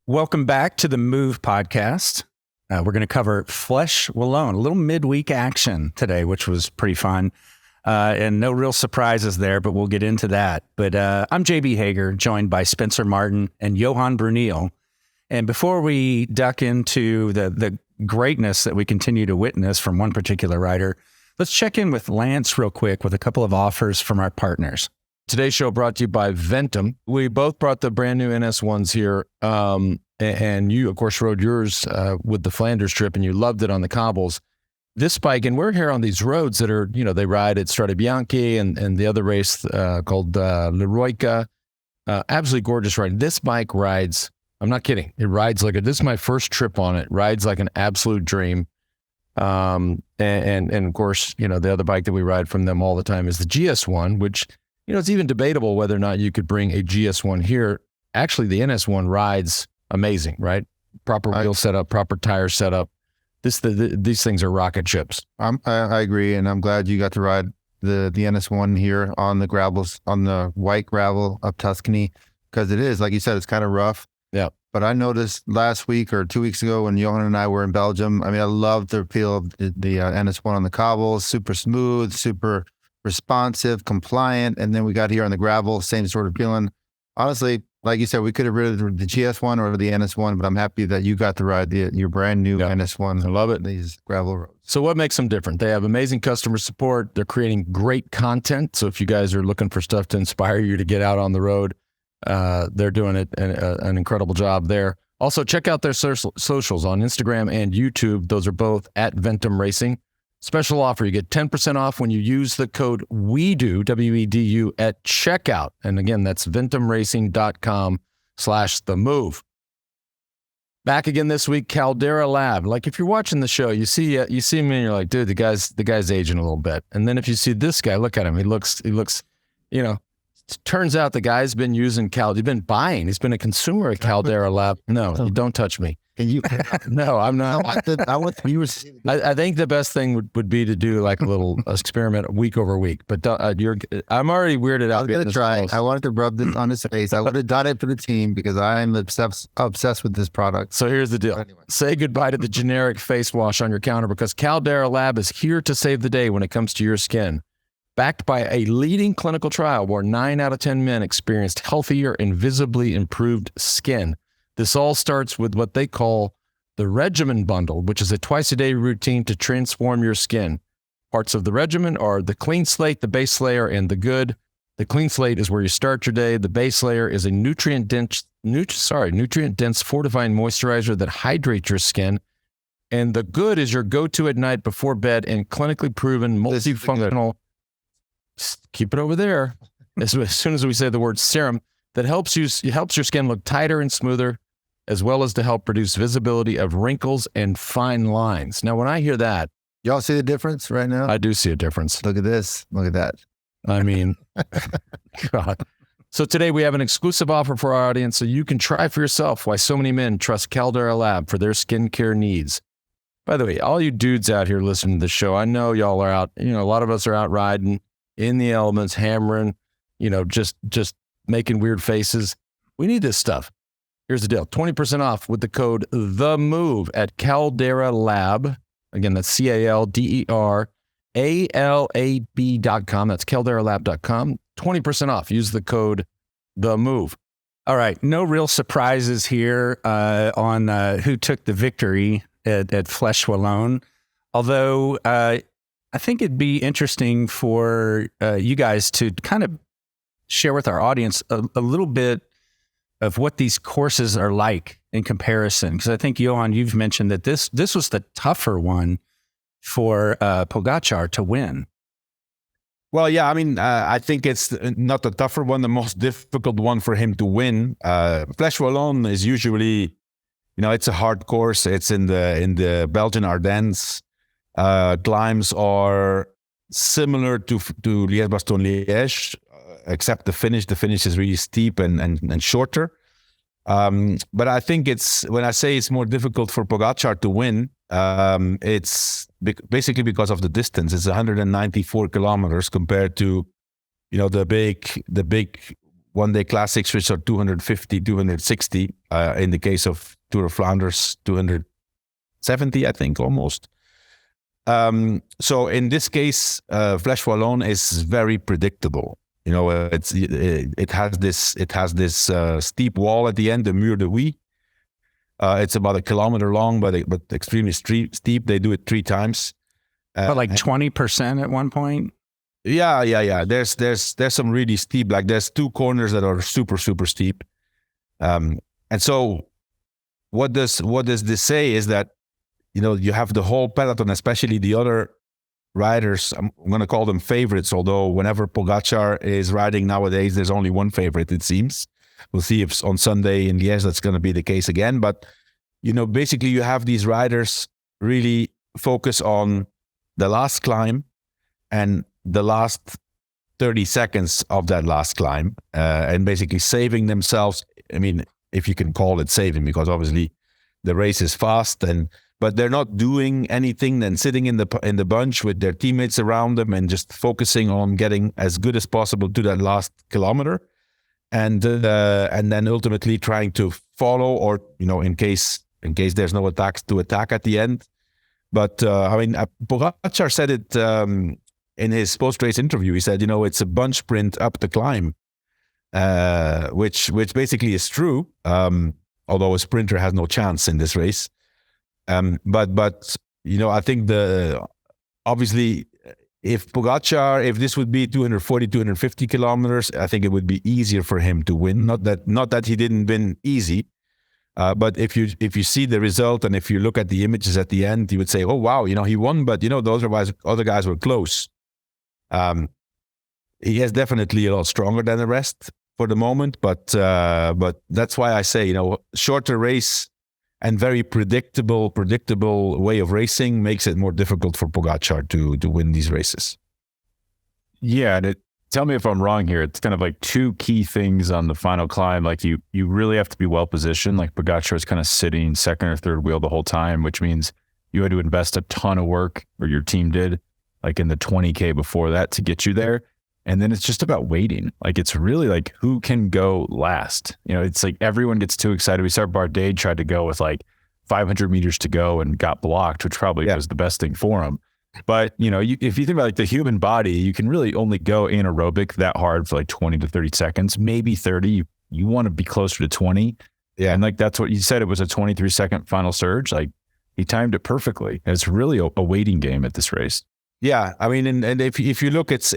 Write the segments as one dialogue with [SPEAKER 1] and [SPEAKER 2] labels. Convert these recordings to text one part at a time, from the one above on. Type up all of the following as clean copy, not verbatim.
[SPEAKER 1] Welcome back to the Move podcast. We're going to cover Flèche Wallonne, a little midweek action today, which was pretty fun. And no real surprises there, but we'll get into that. But I'm JB Hager, joined by Spencer Martin and Johan Bruneel. And before we duck into the greatness that we continue to witness from one particular rider, let's check in with Lance real quick with a couple of offers from our partners.
[SPEAKER 2] Today's show brought to you by Ventum. We both brought the brand new NS1s here. And you, of course, rode yours with the Flanders trip, and you loved it on the cobbles. This bike, and we're here on these roads that are, they ride at Strade Bianche and the other race called Leroica. Absolutely gorgeous ride. This bike rides, I'm not kidding, it rides like this is my first trip on it, rides like an absolute dream. And of course, the other bike that we ride from them all the time is the GS1, which, it's even debatable whether or not you could bring a GS1 here. Actually, the NS1 rides amazing, right? Proper wheel setup, proper tire setup. These things are rocket ships.
[SPEAKER 3] I agree, and I'm glad you got to ride the NS1 here on the gravels, on the white gravel up Tuscany, because it is, like you said, it's kind of rough.
[SPEAKER 2] Yeah.
[SPEAKER 3] But I noticed last week or 2 weeks ago when Johan and I were in Belgium, I love the feel of the NS1 on the cobbles, super smooth, super responsive, compliant, and then we got here on the gravel, same sort of feeling. Honestly, like you said, we could have ridden the GS1 or the NS1, but I'm happy that you got to ride your brand new NS1.
[SPEAKER 2] I love it.
[SPEAKER 3] These gravel roads.
[SPEAKER 2] So what makes them different? They have amazing customer support. They're creating great content. So if you guys are looking for stuff to inspire you to get out on the road, they're doing an incredible job there. Also, check out their socials on Instagram and YouTube. Those are both at Ventum Racing. Special offer, you get 10% off when you use the code WEDU, W-E-D-U, at checkout. And again, that's ventumracing.com/themove. Back again this week, Caldera Lab. Like if you're watching the show, you see me and you're like, dude, the guy's aging a little bit. And then if you see this guy, look at him. He looks, turns out the guy's been using he's been buying. He's been a consumer at Caldera Lab. No, you don't touch me.
[SPEAKER 3] Can you?
[SPEAKER 2] No, I'm not.
[SPEAKER 3] I want viewers.
[SPEAKER 2] I think the best thing would be to do like a little experiment week over week. But I'm already weirded out.
[SPEAKER 3] I was going to try. I wanted to rub this on his face. I would have done it for the team because I'm obsessed with this product.
[SPEAKER 2] So here's the deal. Anyway. Say goodbye to the generic face wash on your counter because Caldera Lab is here to save the day when it comes to your skin. Backed by a leading clinical trial where 9 out of 10 men experienced healthier and visibly improved skin. This all starts with what they call the regimen bundle, which is a twice-a-day routine to transform your skin. Parts of the regimen are the clean slate, the base layer, and the good. The clean slate is where you start your day. The base layer is a nutrient-dense fortifying moisturizer that hydrates your skin. And the good is your go-to at night before bed and clinically proven multifunctional. Keep it over there. As soon as we say the word serum, that helps your skin look tighter and smoother, as well as to help reduce visibility of wrinkles and fine lines. Now, when I hear that,
[SPEAKER 3] y'all see the difference right now?
[SPEAKER 2] I do see a difference.
[SPEAKER 3] Look at this. Look at that.
[SPEAKER 2] I mean, God. So today we have an exclusive offer for our audience so you can try for yourself why so many men trust Caldera Lab for their skincare needs. By the way, all you dudes out here listening to the show, I know y'all are out, a lot of us are out riding in the elements, hammering, just making weird faces. We need this stuff. Here's the deal. 20% off with the code THEMOVE at Caldera Lab. Again, that's CALDERALAB.com. That's calderalab.com. 20% off. Use the code THEMOVE.
[SPEAKER 1] All right. No real surprises here on who took the victory at Flèche Wallonne. Although I think it'd be interesting for you guys to kind of share with our audience a little bit of what these courses are like in comparison. Because I think, Johan, you've mentioned that this was the tougher one for Pogačar to win.
[SPEAKER 4] Well, yeah, I think it's not the tougher one, the most difficult one for him to win. Flèche Wallonne is usually, it's a hard course. It's in the Belgian Ardennes. Climbs are similar to Liège-Bastogne-Liège, except the finish. The finish is really steep and shorter. But I think when I say it's more difficult for Pogačar to win, it's basically because of the distance. It's 194 kilometers compared to, the big one-day classics, which are 250, 260. In the case of Tour of Flanders, 270, I think, almost. So in this case, Flèche Wallonne is very predictable. You know, it has this steep wall at the end, the Mur de Huy. It's about 1 kilometer long, but extremely steep. They do it 3 times.
[SPEAKER 1] But like 20% at one point.
[SPEAKER 4] Yeah. There's some really steep. Like there's 2 corners that are super steep. And so what does this say is that, you know, you have the whole peloton, especially the other riders. I'm going to call them favorites, although whenever Pogačar is riding nowadays, there's only one favorite, it seems. We'll see if on Sunday in Liège that's going to be the case again. But, you know, basically you have these riders really focus on the last climb and the last 30 seconds of that last climb, and basically saving themselves. I mean, if you can call it saving, because obviously the race is fast, but they're not doing anything than sitting in the bunch with their teammates around them and just focusing on getting as good as possible to that last kilometer, and then ultimately trying to follow, or, you know, in case there's no attacks, to attack at the end. But I mean, Pogačar said it in his post-race interview. He said, you know, it's a bunch sprint up the climb, which basically is true. Although a sprinter has no chance in this race. But you know, I think obviously if this would be 240, 250 kilometers, I think it would be easier for him to win. Not that he didn't win easy. But if you see the result and if you look at the images at the end, you would say, oh, wow, you know, he won, but, you know, those other guys were close. He is definitely a lot stronger than the rest for the moment, but that's why I say, you know, shorter race and very predictable way of racing makes it more difficult for Pogačar to win these races.
[SPEAKER 5] Yeah, and tell me if I'm wrong here. It's kind of like 2 key things on the final climb. Like you really have to be well positioned. Like Pogačar is kind of sitting second or third wheel the whole time, which means you had to invest a ton of work, or your team did, like in the 20K before that to get you there. And then it's just about waiting. Like it's really like who can go last. You know, it's like everyone gets too excited. We saw Bardet tried to go with like 500 meters to go and got blocked, which probably was the best thing for him. But, you know, if you think about like the human body, you can really only go anaerobic that hard for like 20 to 30 seconds, maybe 30. You want to be closer to 20. Yeah. And like, that's what you said. It was a 23-second final surge. Like he timed it perfectly. And it's really a waiting game at this race.
[SPEAKER 4] Yeah. I mean, and if you look, it's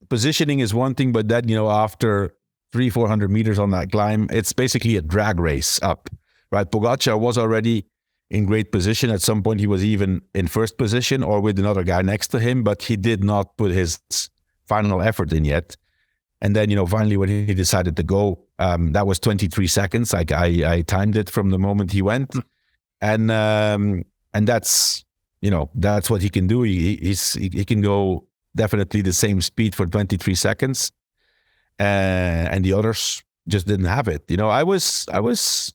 [SPEAKER 4] positioning is one thing, but then, you know, after 300-400 meters on that climb, it's basically a drag race up, right? Pogačar was already in great position. At some point, he was even in first position or with another guy next to him, but he did not put his final effort in yet. And then, you know, finally, when he decided to go, that was 23 seconds. Like I timed it from the moment he went, and that's, you know, that's what he can do. He can go definitely the same speed for 23 seconds, and the others just didn't have it. You know, I was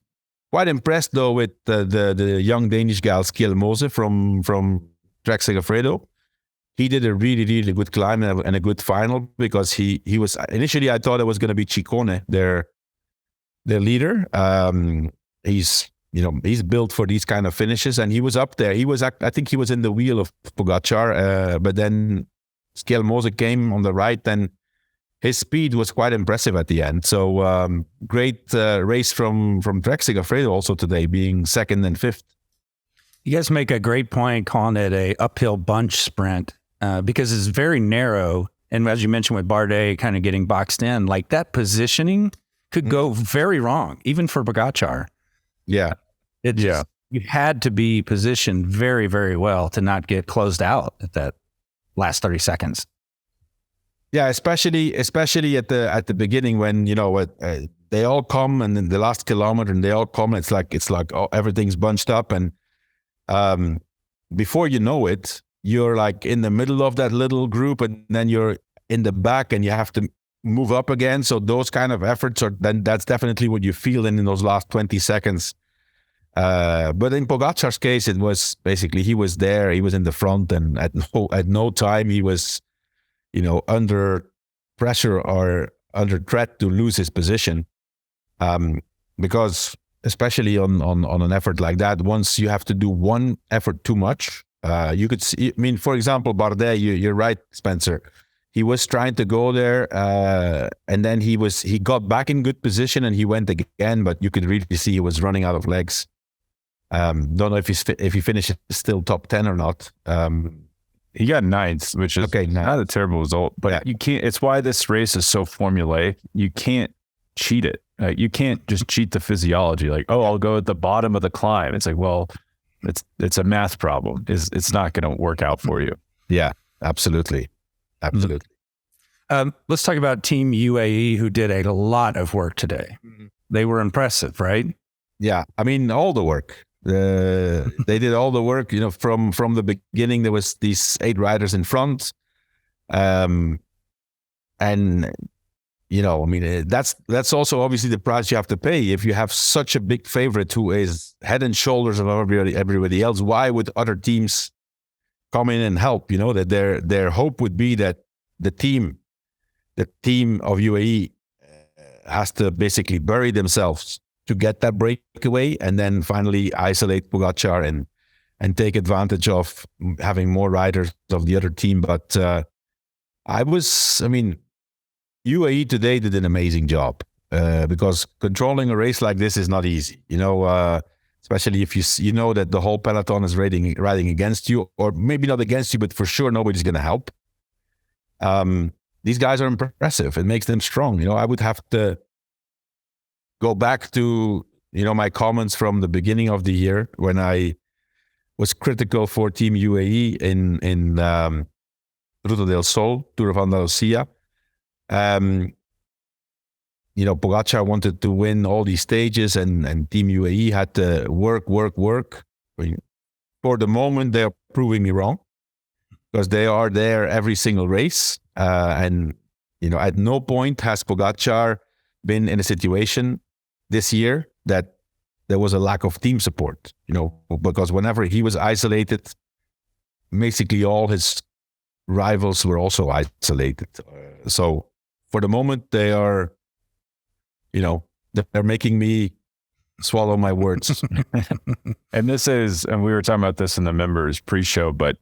[SPEAKER 4] quite impressed though with the young Danish gal THEMOVE from Trek Segafredo. He did a really good climb and a good final, because he was initially, I thought it was going to be Ciccone, their leader. He's built for these kind of finishes, and he was up there. I think he was in the wheel of Pogačar, but then THEMOVE came on the right, and his speed was quite impressive at the end. So great race from Trek Segafredo also today, being second and fifth.
[SPEAKER 1] You guys make a great point calling it a uphill bunch sprint, because it's very narrow. And as you mentioned with Bardet kind of getting boxed in, like that positioning could go very wrong, even for Pogačar.
[SPEAKER 4] Yeah.
[SPEAKER 1] You had to be positioned very, very well to not get closed out at that last 30 seconds.
[SPEAKER 4] Yeah, especially at the beginning, when, you know, they all come, and then the last kilometer, and they all come. It's like everything's bunched up, and before you know it, you're like in the middle of that little group, and then you're in the back, and you have to move up again. So those kind of efforts that's definitely what you feel in those last 20 seconds. But in Pogačar's case, it was basically he was there, he was in the front, and at no time he was, you know, under pressure or under threat to lose his position, because especially on an effort like that, once you have to do one effort too much, you could see. I mean, for example, Bardet, you're right, Spencer. He was trying to go there, and then he got back in good position and he went again, but you could really see he was running out of legs. Don't know if he finished still top 10 or not.
[SPEAKER 5] He got ninth, which is not a terrible result, but you can't. It's why this race is so formulaic. You can't cheat it. You can't just cheat the physiology. Like, oh, I'll go at the bottom of the climb. It's like, well, it's a math problem. It's not going to work out for you.
[SPEAKER 4] Yeah, absolutely.
[SPEAKER 1] Let's talk about Team UAE, who did a lot of work today. They were impressive, right?
[SPEAKER 4] Yeah, I mean, all the work. They did all the work. You know, from the beginning, there was these 8 riders in front, and you know, I mean, that's also obviously the price you have to pay. If you have such a big favorite who is head and shoulders above everybody else, why would other teams come in and help? You know, that their hope would be that the team of UAE has to basically bury themselves to get that breakaway, and then finally isolate Pogačar and take advantage of having more riders of the other team. But UAE today did an amazing job, because controlling a race like this is not easy. You know, especially if you know that the whole peloton is riding against you, or maybe not against you, but for sure nobody's going to help. These guys are impressive. It makes them strong. You know, I would have to go back to, you know, my comments from the beginning of the year when I was critical for Team UAE in Ruta del Sol, Tour of Andalusia. You know, Pogačar wanted to win all these stages, and Team UAE had to work. For the moment, they're proving me wrong, because they are there every single race. And, you know, at no point has Pogačar been in a situation this year that there was a lack of team support, you know, because whenever he was isolated, basically all his rivals were also isolated. So for the moment, they are, you know, they're making me swallow my words.
[SPEAKER 5] And we were talking about this in the members pre-show, but,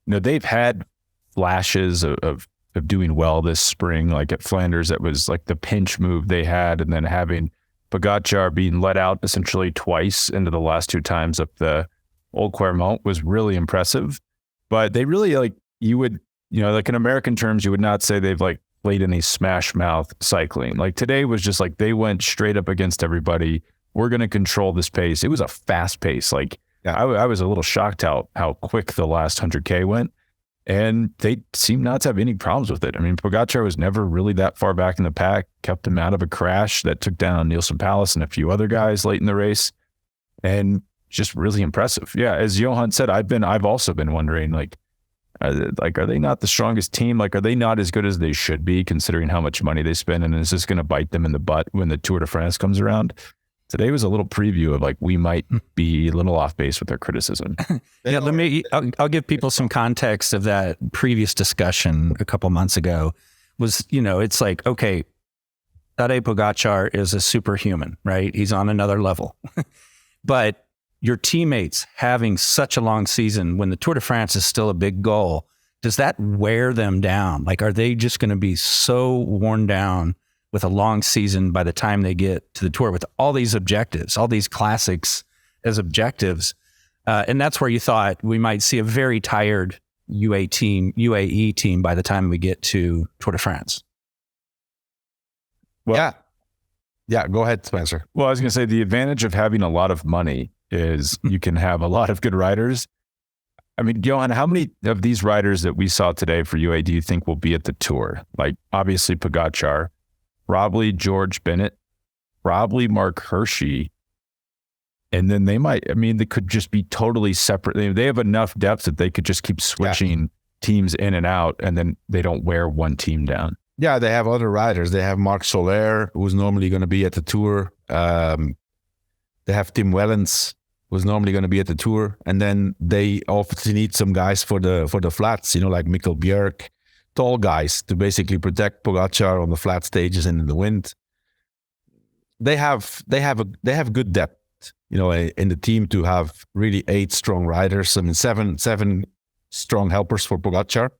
[SPEAKER 5] you know, they've had flashes of doing well this spring. Like at Flanders, that was like the pinch move they had, and then having Pogačar being let out essentially twice into the last 2 times up the Old Clermont was really impressive. But they really, like, you would, you know, like in American terms, you would not say they've like played any smash mouth cycling. Like today was just like they went straight up against everybody. We're going to control this pace. It was a fast pace. Like I was a little shocked how quick the last 100K went. And they seem not to have any problems with it. I mean, Pogačar was never really that far back in the pack, kept him out of a crash that took down Nielsen Palace and a few other guys late in the race, and just really impressive. Yeah, as Johan said, I've also been wondering, like, are they not the strongest team? Like, are they not as good as they should be, considering how much money they spend? And is this going to bite them in the butt when the Tour de France comes around? Today was a little preview of like, we might be a little off base with their criticism.
[SPEAKER 1] Yeah, I'll give people some context of that previous discussion a couple months ago. Was, you know, it's like, okay, Tadej Pogačar is a superhuman, right? He's on another level. But your teammates having such a long season when the Tour de France is still a big goal, does that wear them down? Like, are they just going to be so worn down with a long season by the time they get to the Tour with all these objectives, all these classics as objectives? And that's where you thought we might see a very tired UAE team by the time we get to Tour de France.
[SPEAKER 5] Well,
[SPEAKER 4] yeah, go ahead, Spencer.
[SPEAKER 5] Well, I was going to say the advantage of having a lot of money is you can have a lot of good riders. I mean, Johan, how many of these riders that we saw today for UAE do you think will be at the Tour? Like, obviously Pogačar, probably George Bennett, probably Mark Hirschi. And then they could just be totally separate. They have enough depth that they could just keep switching teams in and out, and then they don't wear one team down.
[SPEAKER 4] Yeah, they have other riders. They have Marc Soler, who's normally going to be at the Tour. They have Tim Wellens, who's normally going to be at the Tour. And then they obviously need some guys for the flats, you know, like Mikkel Bjerg, tall guys to basically protect Pogačar on the flat stages and in the wind. They have good depth, in the team to have really 8 strong riders. I mean, seven strong helpers for Pogačar.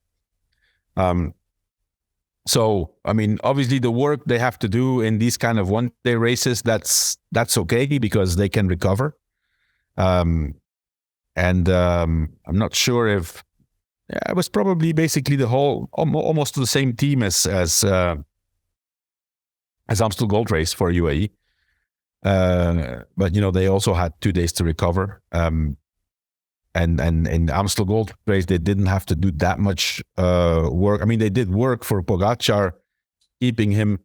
[SPEAKER 4] So, I mean, obviously the work they have to do in these kind of one-day races, that's okay because they can recover. I'm not sure if it was probably basically the whole almost the same team as Amstel Gold Race for UAE. But they also had 2 days to recover. And in Amstel Gold Race, they didn't have to do that much work. I mean, they did work for Pogačar, keeping him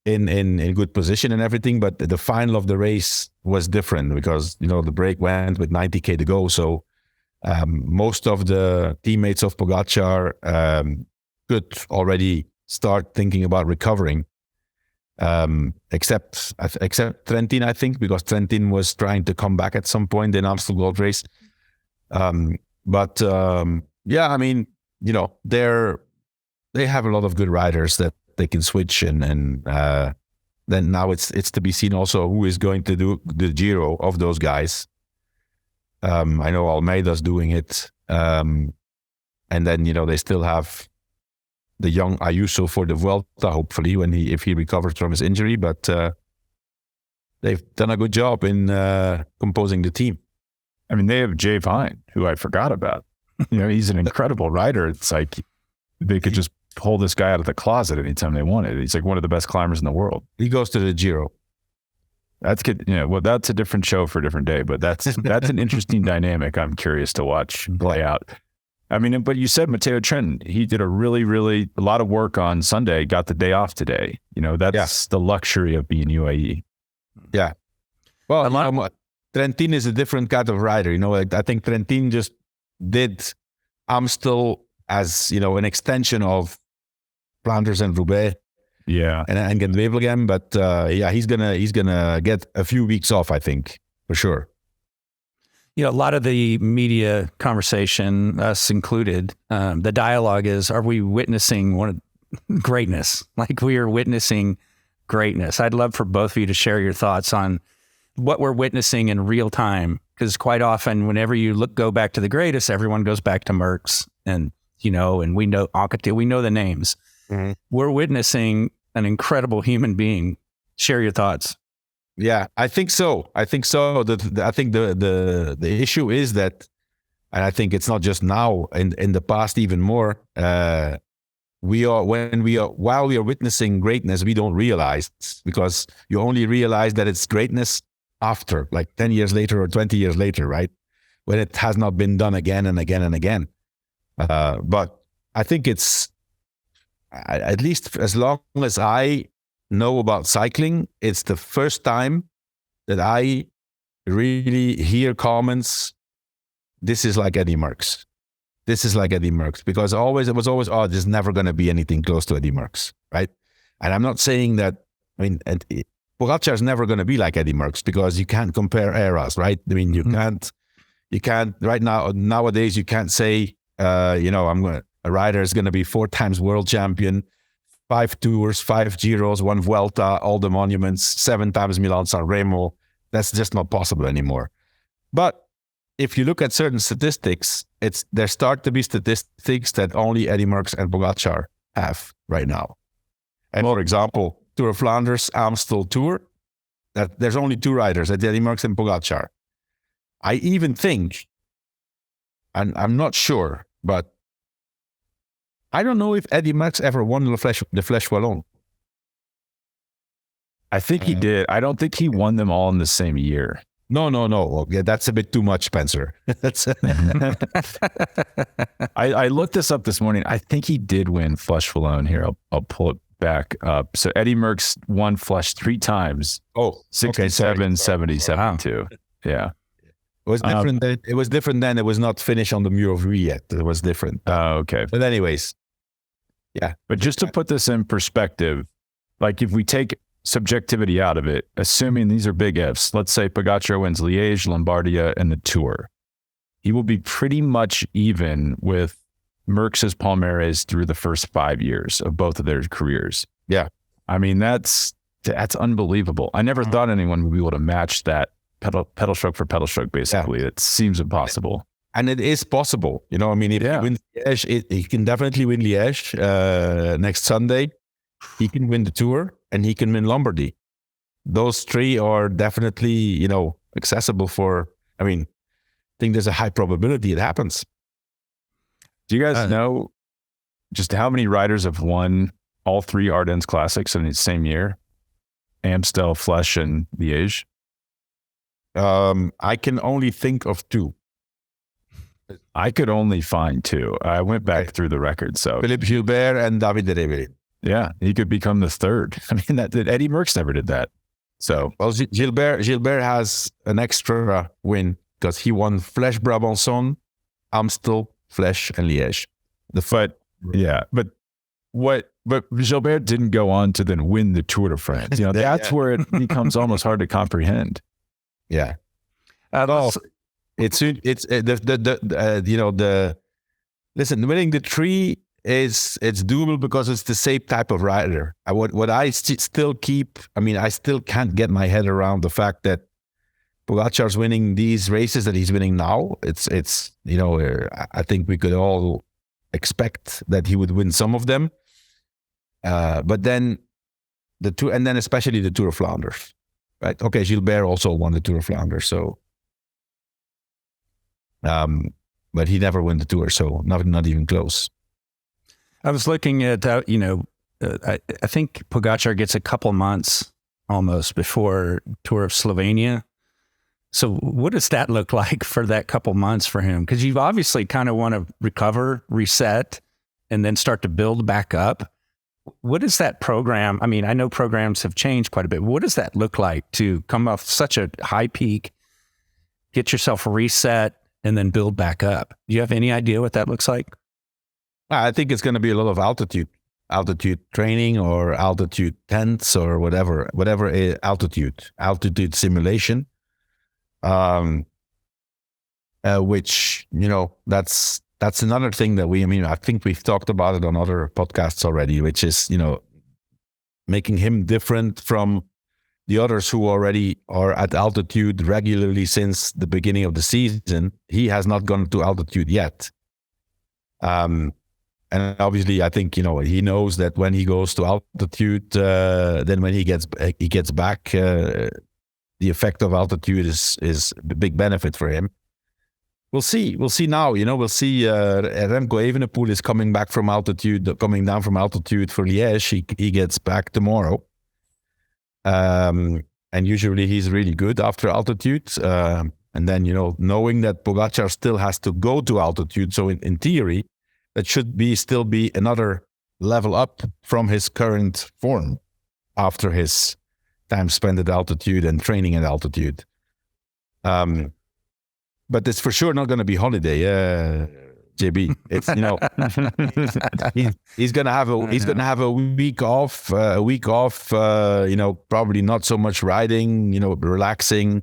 [SPEAKER 4] in good position and everything. But the final of the race was different because the break went with 90K to go. So most of the teammates of Pogačar could already start thinking about recovering. Except Trentin, I think, because Trentin was trying to come back at some point in Amstel Gold Race. Yeah, I mean, they have a lot of good riders that they can switch, and then now it's to be seen also who is going to do the Giro of those guys. I know Almeida's doing it, and then they still have the young Ayuso for the Vuelta, hopefully if he recovers from his injury. But they've done a good job in composing the team.
[SPEAKER 5] I mean, they have Jay Vine, who I forgot about. He's an incredible rider. It's like they could just pull this guy out of the closet anytime they wanted. He's like one of the best climbers in the world.
[SPEAKER 4] He goes to the Giro.
[SPEAKER 5] That's good. Well, that's a different show for a different day, but that's an interesting dynamic. I'm curious to watch play out. I mean, but you said Matteo Trentin, he did a lot of work on Sunday, got the day off today. That's the luxury of being UAE.
[SPEAKER 4] Yeah. Well, Trentin is a different kind of rider. I think Trentin just did Amstel as, an extension of Flanders and Roubaix.
[SPEAKER 5] Yeah.
[SPEAKER 4] And get Wevelgem. But he's gonna get a few weeks off, I think, for sure.
[SPEAKER 1] A lot of the media conversation, us included, the dialogue is, are we witnessing greatness? Like we are witnessing greatness. I'd love for both of you to share your thoughts on what we're witnessing in real time. Because quite often, whenever you go back to the greatest, everyone goes back to Merckx and we know Anquetil, we know the names. Mm-hmm. We're witnessing an incredible human being. Share your thoughts.
[SPEAKER 4] Yeah, I think so. I think the issue is that, and I think it's not just now, in the past even more, while we are witnessing greatness, we don't realize, because you only realize that it's greatness after, like 10 years later or 20 years later, right? When it has not been done again and again and again. But I think it's, at least as long as I know about cycling, it's the first time that I really hear comments, this is like Eddy Merckx. This is like Eddy Merckx. Because it was always, there's never going to be anything close to Eddy Merckx, right? And I'm not saying that, Pogačar is never going to be like Eddy Merckx, because you can't compare eras, right? I mean, you can't right now, nowadays, you can't say, a rider is going to be 4 times world champion, 5 tours, 5 Giros, 1 Vuelta, all the monuments, 7 times Milan-San Remo. That's just not possible anymore. But if you look at certain statistics, there start to be statistics that only Eddy Merckx and Pogačar have right now. And for example, Tour of Flanders, Amstel Tour, that there's only 2 riders, Eddy Merckx and Pogačar. I even think, and I'm not sure, but I don't know if Eddy Merckx ever won the Flèche Wallonne.
[SPEAKER 5] I think he did. I don't think he won them all in the same year.
[SPEAKER 4] No. Well, yeah, that's a bit too much, Spencer.
[SPEAKER 5] I looked this up this morning. I think he did win Flèche Wallonne. Here, I'll pull it back up. So Eddy Merckx won Flèche 3 times. 67, 70, 72. Yeah.
[SPEAKER 4] It was different then. It was different then. It was not finished on the Mur of Rui yet. It was different.
[SPEAKER 5] Oh, okay.
[SPEAKER 4] But anyways, yeah.
[SPEAKER 5] But just to put this in perspective, like if we take subjectivity out of it, assuming these are big ifs, let's say Pogačar wins Liège, Lombardia, and the Tour. He will be pretty much even with Merckx's palmares through the first 5 years of both of their careers.
[SPEAKER 4] Yeah.
[SPEAKER 5] I mean, that's unbelievable. I never thought anyone would be able to match that pedal stroke for pedal stroke, basically. It seems impossible.
[SPEAKER 4] And it is possible. You know, I mean, if he wins Liège, he can definitely win Liège next Sunday. He can win the Tour and he can win Lombardy. Those three are definitely, you know, accessible for, I mean, I think there's a high probability it happens.
[SPEAKER 5] Do you guys know just how many riders have won all 3 Ardennes Classics in the same year? Amstel, Flèche, and Liège?
[SPEAKER 4] I can only think of 2.
[SPEAKER 5] I could only find 2. I went back through the record. So
[SPEAKER 4] Philippe Gilbert and David de Rebellin.
[SPEAKER 5] Yeah, he could become the 3rd. I mean, Eddie Merckx never did that. So
[SPEAKER 4] Gilbert has an extra win because he won Flèche Brabançon, Amstel, Flèche, and Liège.
[SPEAKER 5] But Gilbert didn't go on to then win the Tour de France. You know, that's where it becomes almost hard to comprehend.
[SPEAKER 4] Yeah. At all. Listen, winning the 3 it's doable because it's the same type of rider. What I still keep, I mean, I still can't get my head around the fact that Pogačar's winning these races that he's winning now. It's you know, I think we could all expect that he would win some of them. But then the Tour, and then especially the Tour of Flanders, right? Okay, Gilbert also won the Tour of Flanders, so but he never won the Tour, so not even close.
[SPEAKER 1] I was looking at, I think Pogačar gets a couple months almost before Tour of Slovenia. So what does that look like for that couple months for him? Because you obviously kind of want to recover, reset, and then start to build back up. What is that program? I mean, I know programs have changed quite a bit. What does that look like to come off such a high peak, get yourself reset, and then build back up? Do you have any idea what that looks like?
[SPEAKER 4] I think it's going to be a lot of altitude training or altitude tents or whatever altitude simulation. Which, you know, that's another thing that I think we've talked about it on other podcasts already, which is, you know, making him different from the others who already are at altitude regularly since the beginning of the season. He has not gone to altitude yet. And obviously, I think, you know, he knows that when he goes to altitude, then when he gets back, the effect of altitude is a big benefit for him. We'll see now. You know, we'll see. Remco Evenepoel is coming down from altitude for Liège. He gets back tomorrow, and usually he's really good after altitude. And then, you know, knowing that Pogačar still has to go to altitude, so in theory, that should still be another level up from his current form after his time spent at altitude and training at altitude. But it's for sure not going to be holiday, JB. It's, you know, he's going to have a week off. You know, probably not so much riding. You know, relaxing,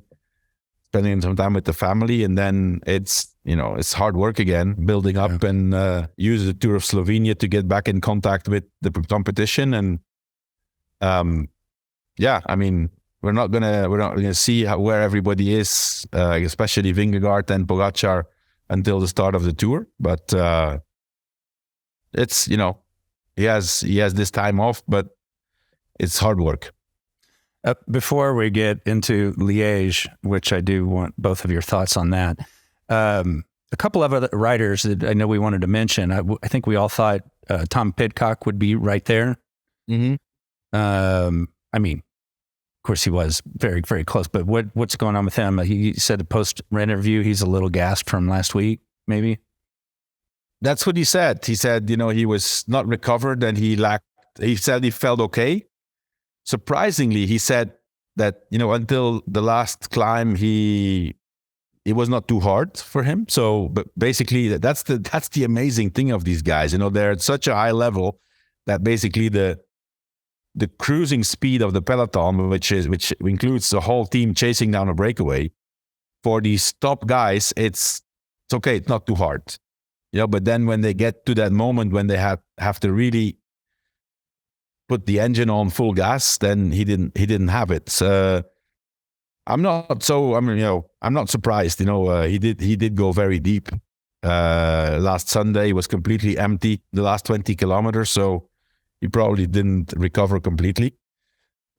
[SPEAKER 4] spending some time with the family, and then it's, you know, it's hard work again, building up and use the Tour of Slovenia to get back in contact with the competition. And I mean, we're not gonna see where everybody is, especially Vingegaard and Pogačar, until the start of the Tour. But it's, you know, he has this time off, but it's hard work.
[SPEAKER 1] Before we get into Liège, which I do want both of your thoughts on that, a couple of other riders that I know we wanted to mention. I think we all thought Tom Pidcock would be right there.
[SPEAKER 4] Mm-hmm.
[SPEAKER 1] I mean, of course, he was very, very close. But what's going on with him? He said the post-interview he's a little gassed from last week, maybe?
[SPEAKER 4] That's what he said. He said, you know, he was not recovered and he said he felt okay. Surprisingly, he said that, you know, until the last climb, it was not too hard for him. So, but basically, that's the amazing thing of these guys. You know, they're at such a high level that basically the cruising speed of the peloton, which includes the whole team chasing down a breakaway, for these top guys, it's okay. It's not too hard. But then when they get to that moment when they have to really put the engine on full gas, then he didn't have it. So I'm not surprised. He did go very deep. Last Sunday was completely empty, the last 20 kilometers, so he probably didn't recover completely.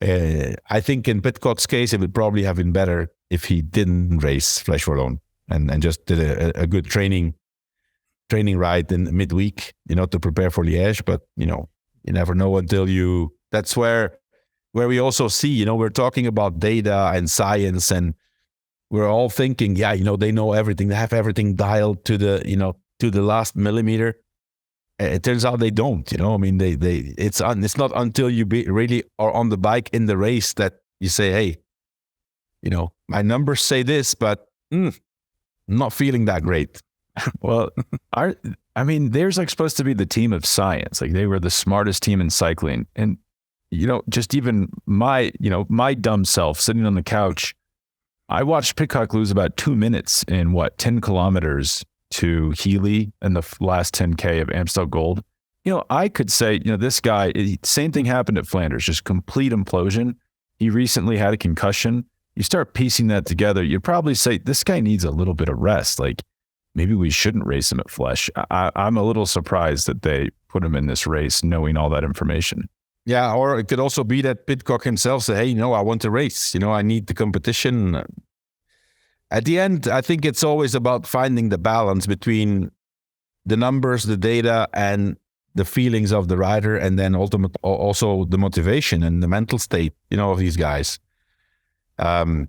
[SPEAKER 4] I think in Pidcock's case, it would probably have been better if he didn't race Flèche Wallonne and just did a good training ride in midweek, to prepare for Liège. But you never know until you. That's where we also see, we're talking about data and science, and we're all thinking, they know everything, they have everything dialed to the last millimeter. It turns out they don't. It's not until you really are on the bike in the race that you say, hey, my numbers say this, but I'm not feeling that great.
[SPEAKER 5] Well, there's supposed to be the team of science. Like, they were the smartest team in cycling. And, just even my dumb self sitting on the couch, I watched Pidcock lose about 2 minutes in 10 kilometers to Healy in the last 10K of Amstel Gold. I could say, this guy, same thing happened at Flanders, just complete implosion. He recently had a concussion. You start piecing that together, you'd probably say, this guy needs a little bit of rest. Like, maybe we shouldn't race him at Flèche. I'm a little surprised that they put him in this race knowing all that information.
[SPEAKER 4] Yeah, or it could also be that Pidcock himself said, hey, I want to race. I need the competition. At the end, I think it's always about finding the balance between the numbers, the data, and the feelings of the rider, and then also the motivation and the mental state, of these guys. From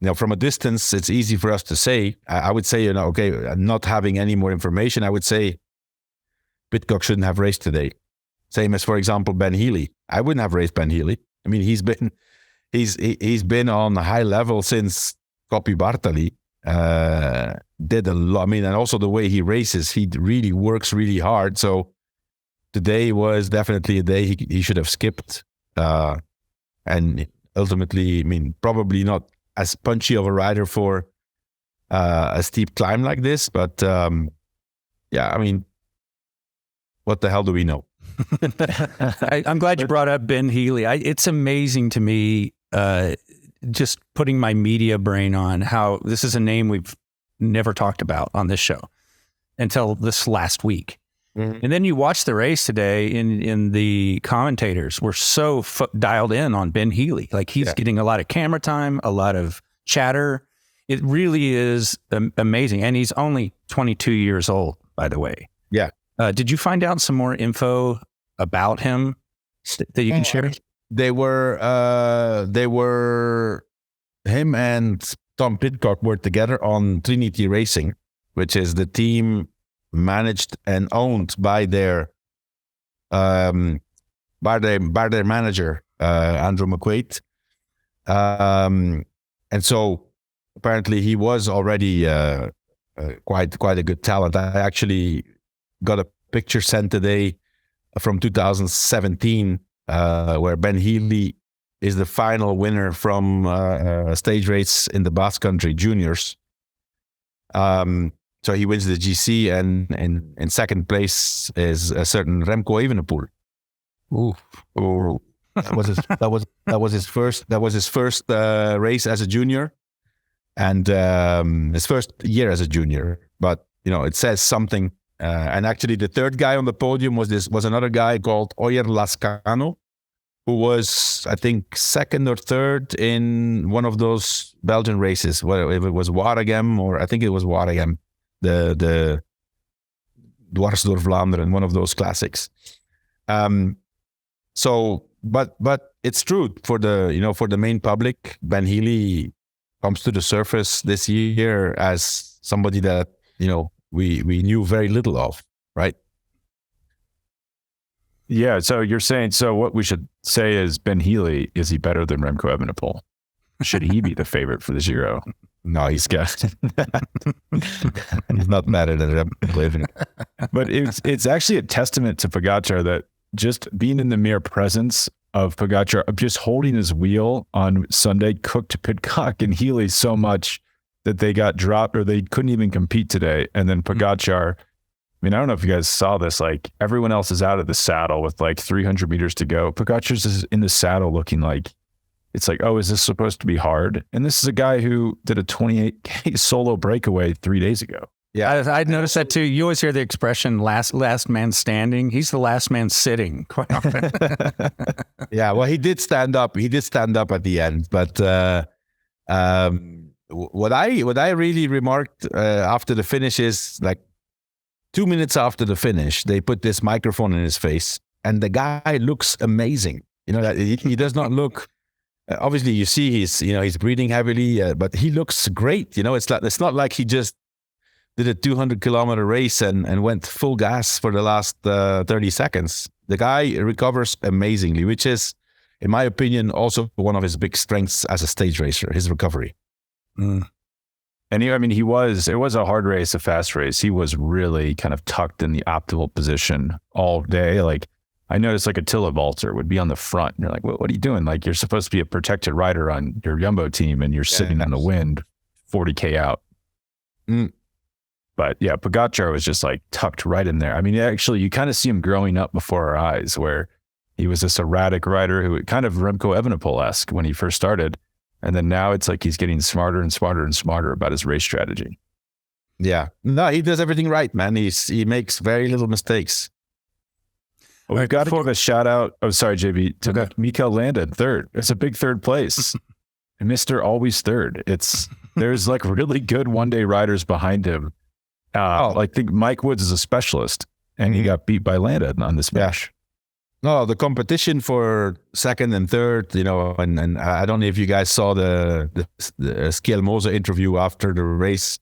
[SPEAKER 4] a distance, it's easy for us to say. I would say, not having any more information, I would say Pidcock shouldn't have raced today. Same as, for example, Ben Healy. I wouldn't have raced Ben Healy. He's been on a high level since Coppi Bartali. Did a lot. And also the way he races, he really works really hard. So today was definitely a day he should have skipped. And ultimately, probably not as punchy of a rider for a steep climb like this. But what the hell do we know?
[SPEAKER 1] I'm glad you brought up Ben Healy. It's amazing to me, just putting my media brain on, how this is a name we've never talked about on this show until this last week. Mm-hmm. And then you watch the race today, in the commentators were so dialed in on Ben Healy. Like, he's getting a lot of camera time, a lot of chatter. It really is amazing. And he's only 22 years old, by the way.
[SPEAKER 4] Yeah.
[SPEAKER 1] Did you find out some more info about him that you can share?
[SPEAKER 4] They were him and Tom Pidcock were together on Trinity Racing, which is the team managed and owned by their manager, Andrew McQuaid. And so apparently he was already quite a good talent. I actually got a picture sent today from 2017 where Ben Healy is the final winner from a stage race in the Basque Country Juniors. So he wins the GC, and in second place is a certain Remco Evenepoel. Ooh. That was his first race as a junior, and his first year as a junior. But it says something. And actually, the third guy on the podium was another guy called Oyer Lascano, who was, I think, second or third in one of those Belgian races. Well, if it was Waregem, or I think it was Waregem, the Dwars door Vlaanderen, one of those classics. So, but it's true for the main public. Ben Healy comes to the surface this year as somebody that we knew very little of, right?
[SPEAKER 5] Yeah. So you're saying, what we should say is, Ben Healy, is he better than Remco Evenepoel? Should he be the favorite for the Giro?
[SPEAKER 4] No, he's not better than Remco.
[SPEAKER 5] But it's actually a testament to Pogačar that just being in the mere presence of Pogačar, of just holding his wheel on Sunday, cooked Pidcock and Healy so much that they got dropped or they couldn't even compete today. And then Pogačar, I mean, I don't know if you guys saw this, like everyone else is out of the saddle with like 300 meters to go. Pogačar's is in the saddle looking like, it's like, oh, is this supposed to be hard? And this is a guy who did a 28K solo breakaway 3 days ago.
[SPEAKER 1] Yeah, I'd noticed that too. You always hear the expression "last man standing." He's the last man sitting quite often.
[SPEAKER 4] Yeah, well, he did stand up. He did stand up at the end. But what I really remarked after the finish is like 2 minutes after the finish, they put this microphone in his face, and the guy looks amazing. You know, that he does not look. Obviously, you see he's breathing heavily, but he looks great. You know, it's not like he just did a 200-kilometer race and went full gas for the last 30 seconds. The guy recovers amazingly, which is, in my opinion, also one of his big strengths as a stage racer, his recovery.
[SPEAKER 5] Mm. And it was a hard race, a fast race. He was really kind of tucked in the optimal position all day. Like I noticed like Attila Valter would be on the front and you're like, what are you doing? Like you're supposed to be a protected rider on your Jumbo team and you're sitting in the wind 40K out.
[SPEAKER 4] Mm.
[SPEAKER 5] But yeah, Pogačar was just like tucked right in there. I mean, actually, you kind of see him growing up before our eyes, where he was this erratic rider who kind of Remco Evenepoel-esque when he first started. And then now it's like he's getting smarter and smarter and smarter about his race strategy.
[SPEAKER 4] Yeah. No, he does everything right, man. He makes very little mistakes.
[SPEAKER 5] Well, we've got to give a shout out. Oh, sorry, JB. To Mikel Landa, third. It's a big third place. Mr. Always third. There's like really good one-day riders behind him. I think Mike Woods is a specialist, and he got beat by Landa on this match.
[SPEAKER 4] No, the competition for second and third, you know, and I don't know if you guys saw the Schielmosa interview after the race,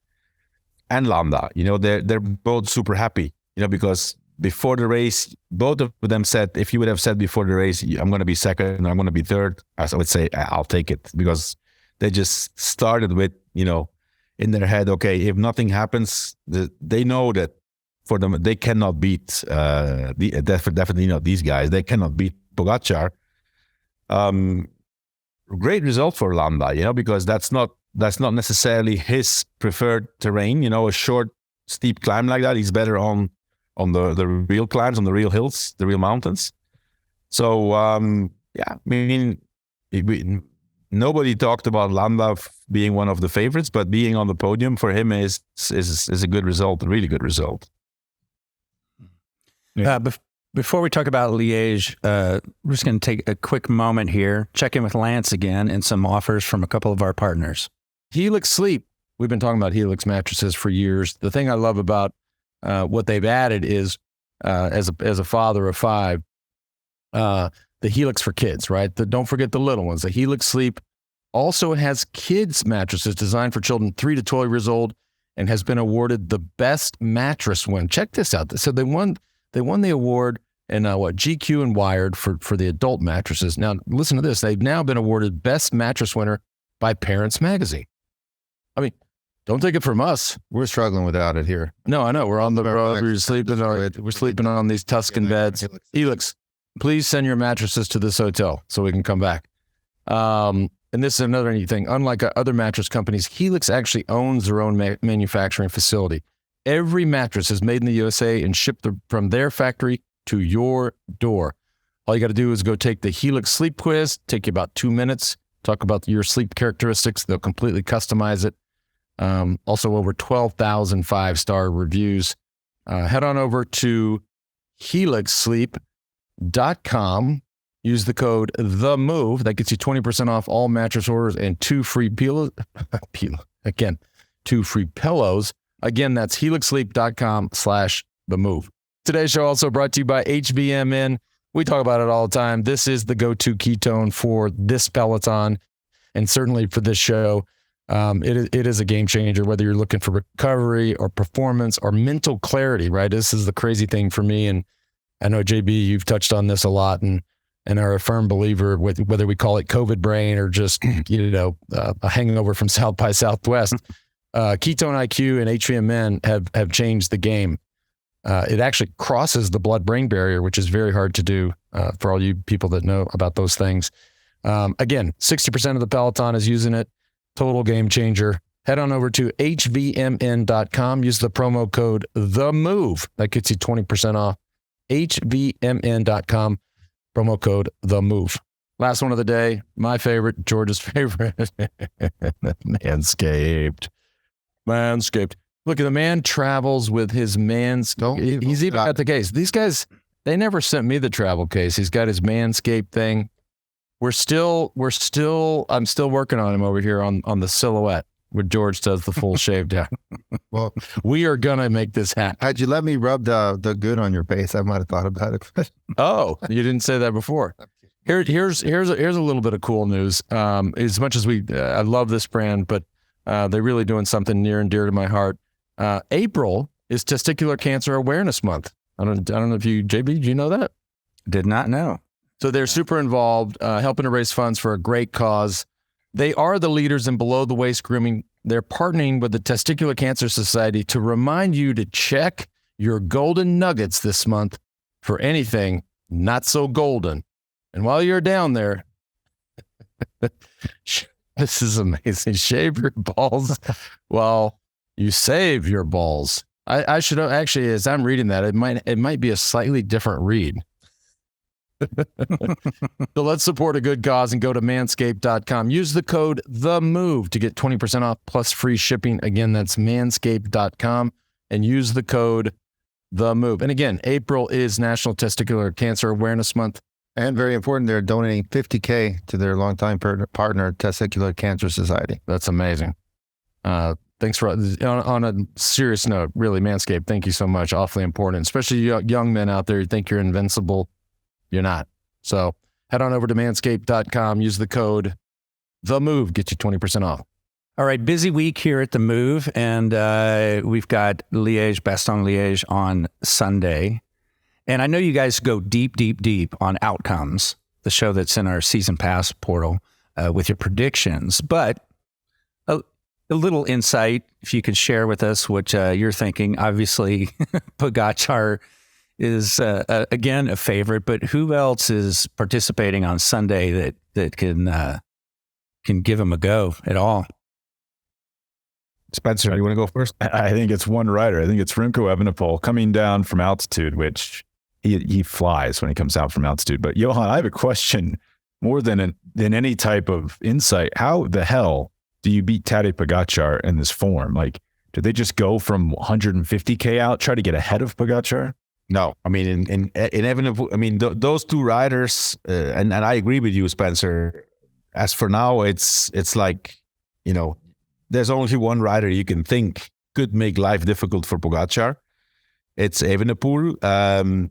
[SPEAKER 4] and Landa. You know, they're both super happy, you know, because before the race, both of them said, if you would have said before the race, I'm going to be second, I'm going to be third, I would say I'll take it, because they just started with, you know, in their head, okay, if nothing happens, they know that for them, they cannot beat, definitely not these guys, they cannot beat Pogačar. Great result for Landa, you know, because that's not necessarily his preferred terrain, you know, a short, steep climb like that. He's better on the real climbs, on the real hills, the real mountains. So, yeah, I mean, nobody talked about Landa being one of the favorites, but being on the podium for him is a good result, a really good result.
[SPEAKER 1] Yeah. Before we talk about Liège, we're just going to take a quick moment here, check in with Lance again, and some offers from a couple of our partners.
[SPEAKER 2] Helix Sleep. We've been talking about Helix mattresses for years. The thing I love about what they've added is, as a father of 5, the Helix for kids, right? Don't forget the little ones. The Helix Sleep also has kids mattresses designed for children 3 to 12 years old and has been awarded the best mattress win. Check this out. So they won the award in GQ and Wired for the adult mattresses. Now, listen to this. They've now been awarded best mattress winner by Parents Magazine. I mean, don't take it from us.
[SPEAKER 3] We're struggling without it here.
[SPEAKER 2] No, I know. We're on the road. We're sleeping on these Tuscan beds. Helix, please send your mattresses to this hotel so we can come back. And this is another neat thing. Unlike other mattress companies, Helix actually owns their own manufacturing facility. Every mattress is made in the USA and shipped from their factory to your door. All you got to do is go take the Helix Sleep Quiz. Take you about 2 minutes. Talk about your sleep characteristics. They'll completely customize it. Also over 12,000 5-star reviews. Head on over to helixsleep.com. Use the code THEMOVE. That gets you 20% off all mattress orders and 2 free pillows. 2 free pillows. Again, that's helixsleep.com/TheMove. Today's show also brought to you by HVMN. We talk about it all the time. This is the go-to ketone for this Peloton, and certainly for this show. It is a game changer, whether you're looking for recovery or performance or mental clarity, right? This is the crazy thing for me. And I know, JB, you've touched on this a lot and are a firm believer with whether we call it COVID brain or just, a hangover from South by Southwest. Ketone IQ and HVMN have changed the game. It actually crosses the blood-brain barrier, which is very hard to do for all you people that know about those things. Again, 60% of the Peloton is using it. Total game changer. head on over to hvmn.com. Use the promo code THEMOVE. That gets you 20% off. hvmn.com, promo code THEMOVE. Last one of the day, my favorite, George's favorite. Manscaped. Look, the man travels with his He's even got the case. These guys, they never sent me the travel case. He's got his Manscaped thing. I'm still working on him over here on the silhouette where George does the full shave down.
[SPEAKER 3] Well,
[SPEAKER 2] we are going to make this happen.
[SPEAKER 3] had you let me rub the good on your face, I might have thought about it.
[SPEAKER 2] Oh, you didn't say that before. Here's a little bit of cool news. As much as I love this brand, but they're really doing something near and dear to my heart. April is Testicular Cancer Awareness Month. I don't know if JB, do you know that?
[SPEAKER 1] Did not know.
[SPEAKER 2] So they're super involved, helping to raise funds for a great cause. They are the leaders in below the waist grooming. They're partnering with the Testicular Cancer Society to remind you to check your golden nuggets this month for anything not so golden. And while you're down there, this is amazing. Shave your balls while you save your balls. I should actually, as I'm reading that, it might be a slightly different read. So let's support a good cause and go to manscaped.com. Use the code THEMOVE to get 20% off plus free shipping. Again, that's manscaped.com and use the code THEMOVE. And again, April is National Testicular Cancer Awareness Month.
[SPEAKER 3] And very important, they're donating $50K to their longtime partner, Testicular Cancer Society.
[SPEAKER 2] That's amazing. Thanks for, on a serious note, really, Manscaped, thank you so much. Awfully important, especially young men out there who think you're invincible. You're not. So head on over to manscaped.com. Use the code THEMOVE. Get you 20% off.
[SPEAKER 1] All right, busy week here at the Move, and we've got Liège-Bastogne-Liège on Sunday. And I know you guys go deep, deep, deep on Outcomes, the show that's in our season pass portal with your predictions. But a little insight, if you could share with us what you're thinking. Obviously, Pogačar is, again, a favorite, but who else is participating on Sunday that can give him a go at all?
[SPEAKER 4] Spencer, you want to go first?
[SPEAKER 5] I think it's one rider. I think it's Remco Evenepoel coming down from altitude, which he flies when he comes out from altitude. But Johan, I have a question more than any type of insight. How the hell do you beat Tadej Pogačar in this form? Like, do they just go from 150K out, try to get ahead of Pogačar?
[SPEAKER 4] No, I mean, in Evenepoel, I mean, those two riders, and I agree with you, Spencer. As for now, it's like, there's only one rider you can think could make life difficult for Pogačar. It's Evenepoel.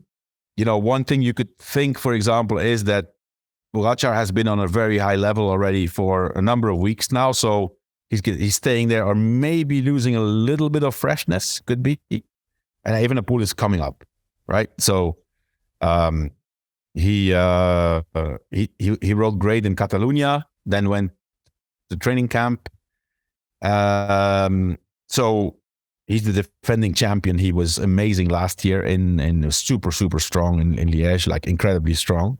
[SPEAKER 4] One thing you could think, for example, is that Pogačar has been on a very high level already for a number of weeks now, so he's staying there, or maybe losing a little bit of freshness, could be. And Evenepoel is coming up. Right, so he rode great in Catalonia, then went to training camp. So he's the defending champion. He was amazing last year and super strong in Liège, like incredibly strong.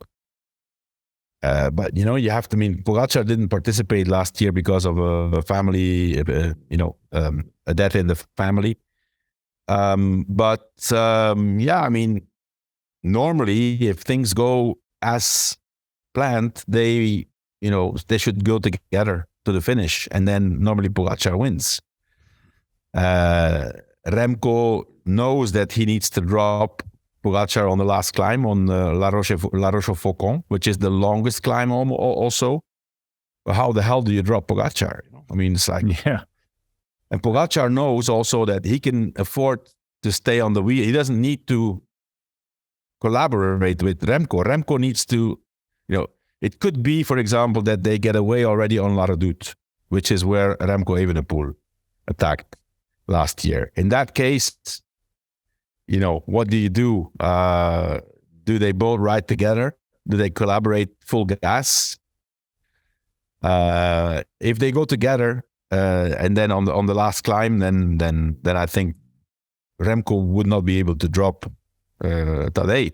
[SPEAKER 4] But you have to. I mean, Pogačar didn't participate last year because of a family, a death in the family. I mean, normally if things go as planned, they should go together to the finish, and then normally Pogačar wins. Remco knows that he needs to drop Pogačar on the last climb on La Rochefoucauld, which is the longest climb also. How the hell do you drop Pogačar? I mean, it's like,
[SPEAKER 5] yeah.
[SPEAKER 4] And Pogačar knows also that he can afford to stay on the wheel. He doesn't need to collaborate with Remco. Remco needs to, it could be, for example, that they get away already on La Redoute, which is where Remco Evenepoel attacked last year. In that case, what do you do? Do they both ride together? Do they collaborate full gas? If they go together, and then on the last climb, then I think Remco would not be able to drop Tadej.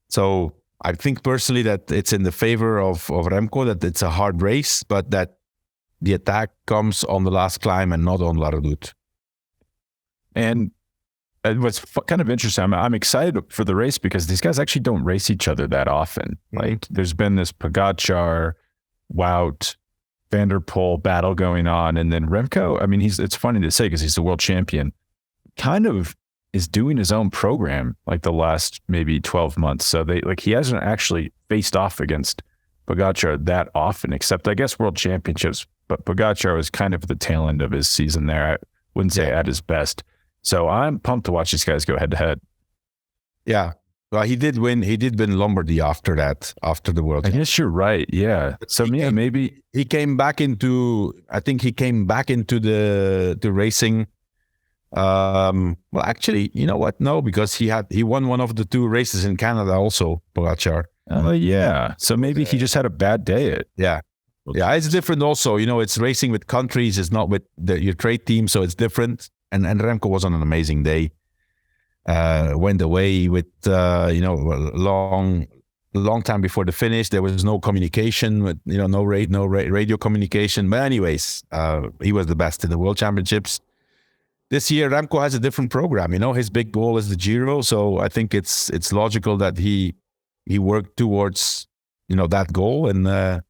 [SPEAKER 4] So I think personally that it's in the favor of Remco, that it's a hard race, but that the attack comes on the last climb and not on La Redoute.
[SPEAKER 5] And what's kind of interesting, I'm excited for the race because these guys actually don't race each other that often. Like there's been this Pogačar, Wout, Van der Poel battle going on. And then Remco, I mean, it's funny to say because he's the world champion, kind of is doing his own program like the last maybe 12 months. So he hasn't actually faced off against Pogačar that often, except I guess world championships. But Pogačar was kind of the tail end of his season there. I wouldn't say at his best. So I'm pumped to watch these guys go head to head.
[SPEAKER 4] Yeah. Well, he did win Lombardy after that, after the World.
[SPEAKER 5] I guess you're right. Yeah. So maybe
[SPEAKER 4] he came back into. I think he came back into the racing. Well, actually, you know what? No, because he won one of the 2 races in Canada also, Pogačar.
[SPEAKER 5] Oh yeah. So maybe he just had a bad day.
[SPEAKER 4] Yeah. It's different also. You know, it's racing with countries. It's not with your trade team, so it's different. And Remco was on an amazing day. Went away with long time before the finish. There was no communication, with no radio communication. But anyways, he was the best in the World Championships. This year, Remco has a different program. His big goal is the Giro, so I think it's logical that he worked towards that goal. And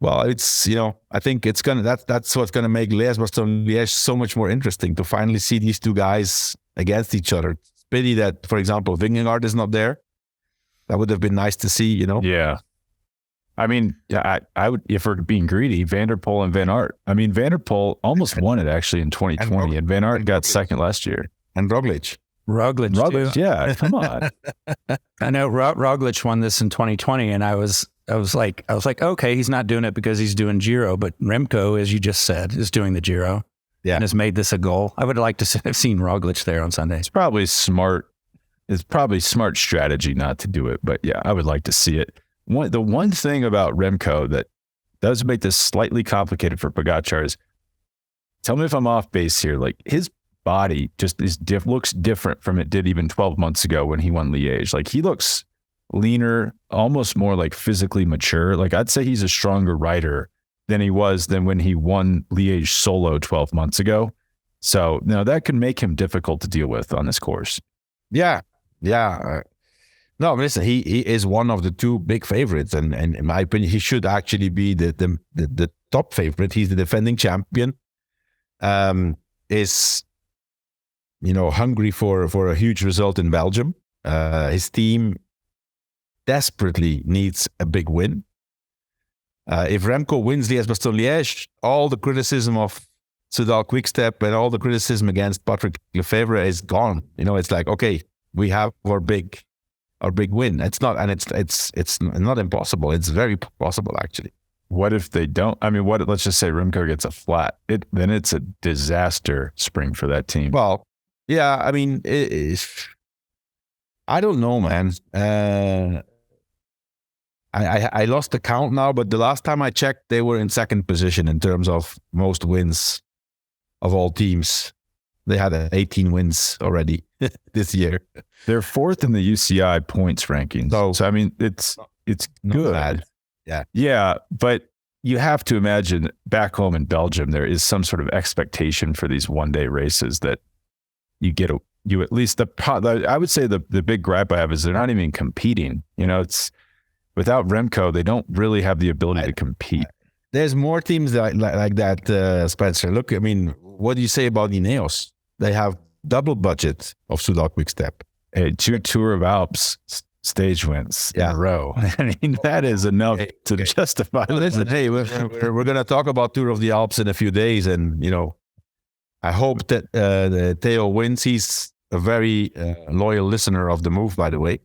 [SPEAKER 4] well, it's I think it's that's what's gonna make Liège-Bastogne-Liège so much more interesting, to finally see these 2 guys against each other. It's pity that, for example, Vingegaard is not there. That would have been nice to see.
[SPEAKER 5] Yeah. I mean, I would, if we're being greedy, Van der Poel and Van Aert. I mean, Van der Poel almost won it actually in 2020, and Van Aert got second last year.
[SPEAKER 4] And Roglic,
[SPEAKER 5] yeah, come on.
[SPEAKER 1] I know Roglic won this in 2020, and I was like, okay, he's not doing it because he's doing Giro, but Remco, as you just said, is doing the Giro, and has made this a goal. I would like to have seen Roglic there on Sunday.
[SPEAKER 5] It's probably smart strategy not to do it, but yeah, I would like to see it. The one thing about Remco that does make this slightly complicated for Pogačar is, tell me if I'm off base here, like his body just looks different from it did even 12 months ago when he won Liège. Like he looks leaner, almost more like physically mature. Like I'd say he's a stronger rider than he was when he won Liège solo 12 months ago. So that can make him difficult to deal with on this course.
[SPEAKER 4] Yeah. No, listen, he is one of the 2 big favorites, and in my opinion, he should actually be the top favorite. He's the defending champion. Is hungry for a huge result in Belgium. His team desperately needs a big win. If Remco wins Liège-Bastogne-Liège, all the criticism of Soudal Quickstep and all the criticism against Patrick Lefevere is gone. It's like, okay, we have our big win. It's not not impossible. It's very possible, actually.
[SPEAKER 5] What if they don't? I mean, let's just say Remco gets a flat. Then it's a disaster spring for that team.
[SPEAKER 4] Well, yeah, I mean, I don't know, man. I lost the count now, but the last time I checked, they were in second position in terms of most wins of all teams. They had 18 wins already this year.
[SPEAKER 5] They're 4th in the UCI points rankings. So I mean, it's good.
[SPEAKER 4] Bad.
[SPEAKER 5] Yeah, but you have to imagine back home in Belgium, there is some sort of expectation for these one-day races that you get at least I would say the big gripe I have is they're not even competing. It's without Remco, they don't really have the ability to compete.
[SPEAKER 4] There's more teams like that, Spencer. Look, I mean, what do you say about Ineos? They have double budget of Soudal Quickstep.
[SPEAKER 5] 2 Tour of Alps stage wins in a row. I mean, that is enough to justify.
[SPEAKER 4] Listen, hey, we're going to talk about Tour of the Alps in a few days, and I hope that Theo wins. He's a very loyal listener of the Move, by the way.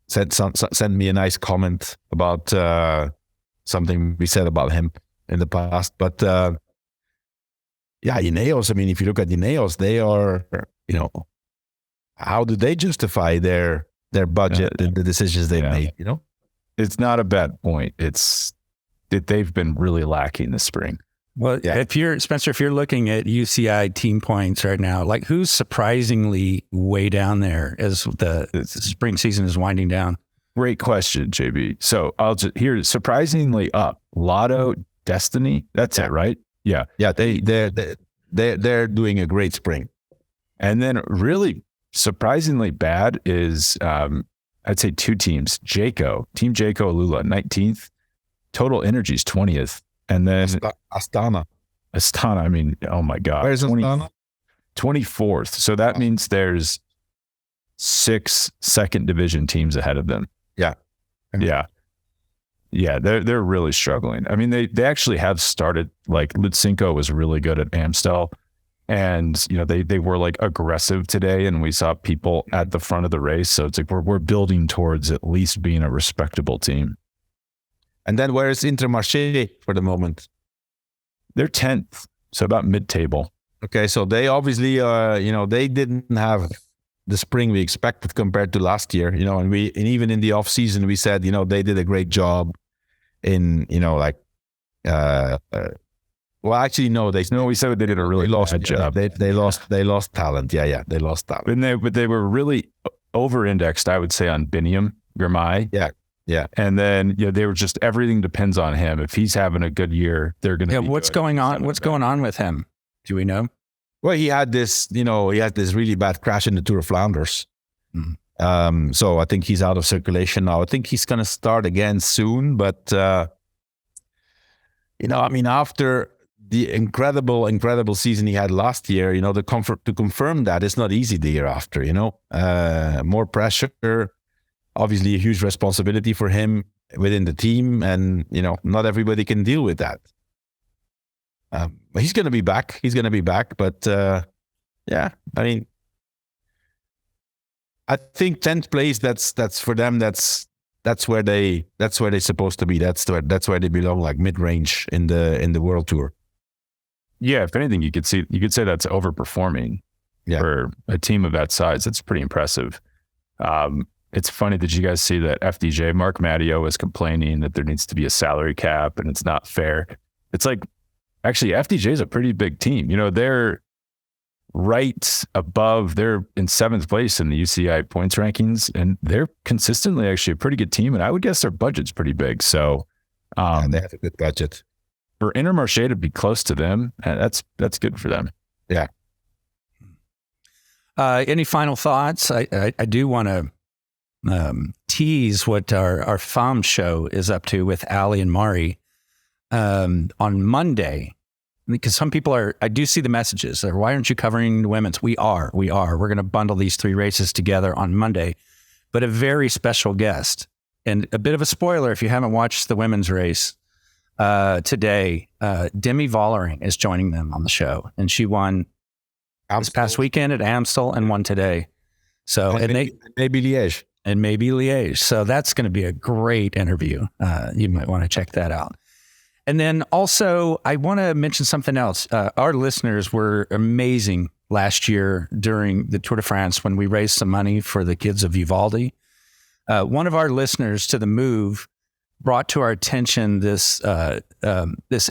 [SPEAKER 4] Sent me a nice comment about something we said about him in the past. But Ineos, I mean, if you look at Ineos, they are, how do they justify their budget and the decisions they made,
[SPEAKER 5] It's not a bad point. It's that they've been really lacking this spring.
[SPEAKER 1] Well, if you're looking at UCI team points right now, like who's surprisingly way down there as the spring season is winding down?
[SPEAKER 5] Great question, JB. So I'll just here surprisingly up Lotto Destiny. That's it, right? Yeah.
[SPEAKER 4] Yeah, they're doing a great spring.
[SPEAKER 5] And then really surprisingly bad is I'd say two teams. Team Jayco Alula 19th, Total Energies 20th, and then
[SPEAKER 4] Astana.
[SPEAKER 5] I mean, oh my God.
[SPEAKER 4] Where's Astana?
[SPEAKER 5] 24th. So that means there's 6 second division teams ahead of them.
[SPEAKER 4] Yeah.
[SPEAKER 5] Yeah, they're really struggling. I mean, they actually have started, like Lutsenko was really good at Amstel, and they were like aggressive today, and we saw people at the front of the race. So it's like we're building towards at least being a respectable team.
[SPEAKER 4] And then where is Intermarché for the moment?
[SPEAKER 5] They're 10th, so about mid-table.
[SPEAKER 4] Okay, so they obviously they didn't have the spring we expected compared to last year, and even in the off season we said, they did a great job in,
[SPEAKER 5] we said they did a really bad job.
[SPEAKER 4] They lost talent. Yeah, they lost talent.
[SPEAKER 5] But they were really over-indexed, I would say, on Biniam Girmay.
[SPEAKER 4] Yeah.
[SPEAKER 5] And then they were just, everything depends on him. If he's having a good year, they're going to be
[SPEAKER 1] what's
[SPEAKER 5] good.
[SPEAKER 1] going on? What's going on with him? Do we know?
[SPEAKER 4] Well, he had this really bad crash in the Tour of Flanders. So I think he's out of circulation now. I think he's going to start again soon. But, after the incredible season he had last year, to confirm that it's not easy the year after, more pressure, obviously a huge responsibility for him within the team. And, not everybody can deal with that. He's going to be back. But I think 10th place. That's for them. That's where they're supposed to be. That's where they belong, like mid-range in the World Tour.
[SPEAKER 5] Yeah, if anything, you could say that's overperforming for a team of that size. That's pretty impressive. It's funny, did you guys see that FDJ Mark Matteo was complaining that there needs to be a salary cap and it's not fair? It's like, actually, FDJ is a pretty big team. They're right above, they're in 7th place in the UCI points rankings, and they're consistently actually a pretty good team. And I would guess their budget's pretty big. So
[SPEAKER 4] they have a good budget.
[SPEAKER 5] For Intermarché to be close to them, that's good for them.
[SPEAKER 4] Yeah.
[SPEAKER 1] Any final thoughts? I do want to tease what our FAM show is up to with Ali and Mari on Monday, because some people I do see the messages. Why aren't you covering the women's? We are. We're going to bundle these 3 races together on Monday, but a very special guest, and a bit of a spoiler if you haven't watched the women's race today. Demi Vollering is joining them on the show, and she won this past weekend at Amstel and won today. So
[SPEAKER 4] maybe Liège.
[SPEAKER 1] And maybe Liège. So that's going to be a great interview. You might want to check that out. And then also, I want to mention something else. Our listeners were amazing last year during the Tour de France when we raised some money for the kids of Uvalde. One of our listeners to the Move brought to our attention this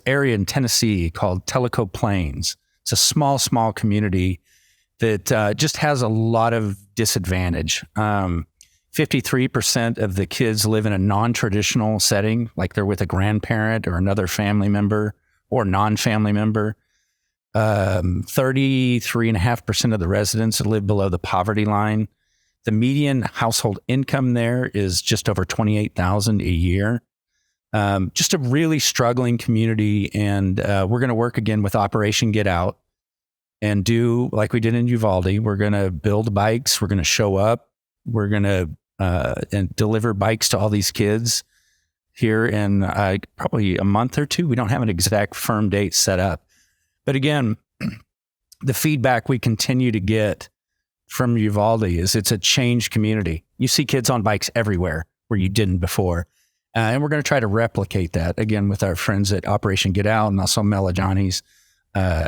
[SPEAKER 1] area in Tennessee called Tellico Plains. It's a small community that just has a lot of disadvantage. 53% of the kids live in a non-traditional setting, like they're with a grandparent or another family member or non-family member. 33.5% of the residents live below the poverty line. The median household income there is just over $28,000 a year. Just a really struggling community. And we're going to work again with Operation Get Out and do like we did in Uvalde. We're going to build bikes. We're going to show up. We're going to and deliver bikes to all these kids here in probably a month or 2. We don't have an exact firm date set up. But again, the feedback we continue to get from Uvalde is it's a changed community. You see kids on bikes everywhere where you didn't before. And we're going to try to replicate that again with our friends at Operation Get Out and also Melajani's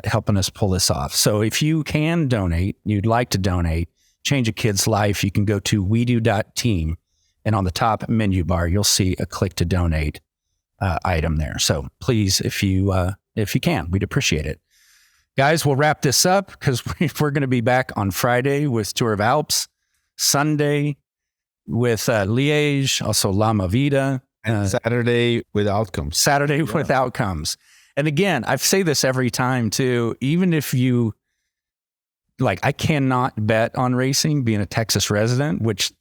[SPEAKER 1] helping us pull this off. So if you can donate, you'd like to donate, change a kid's life, you can go to wedo.team, and on the top menu bar, you'll see a click to donate item there. So please, if you can, we'd appreciate it. Guys, we'll wrap this up because we're going to be back on Friday with Tour of Alps. Sunday, with Liège, also La Movida.
[SPEAKER 4] And Saturday with outcomes.
[SPEAKER 1] Saturday with outcomes. And again, I say this every time too, even if you, like, I cannot bet on racing being a Texas resident, which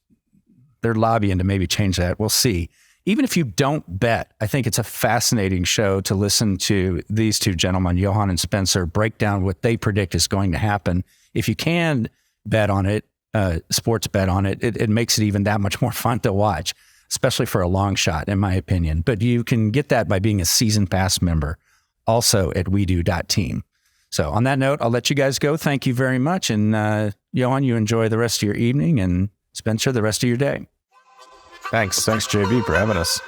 [SPEAKER 1] they're lobbying to maybe change that. We'll see. Even if you don't bet, I think it's a fascinating show to listen to these two gentlemen, Johan and Spencer, break down what they predict is going to happen. If you can bet on it, sports bet on it, it makes it even that much more fun to watch, especially for a long shot, in my opinion. But you can get that by being a season pass member, also at wedo.team. So on that note, I'll let you guys go. Thank you very much. And Johan, you enjoy the rest of your evening, and Spencer, the rest of your day.
[SPEAKER 5] Thanks, JB, for having us.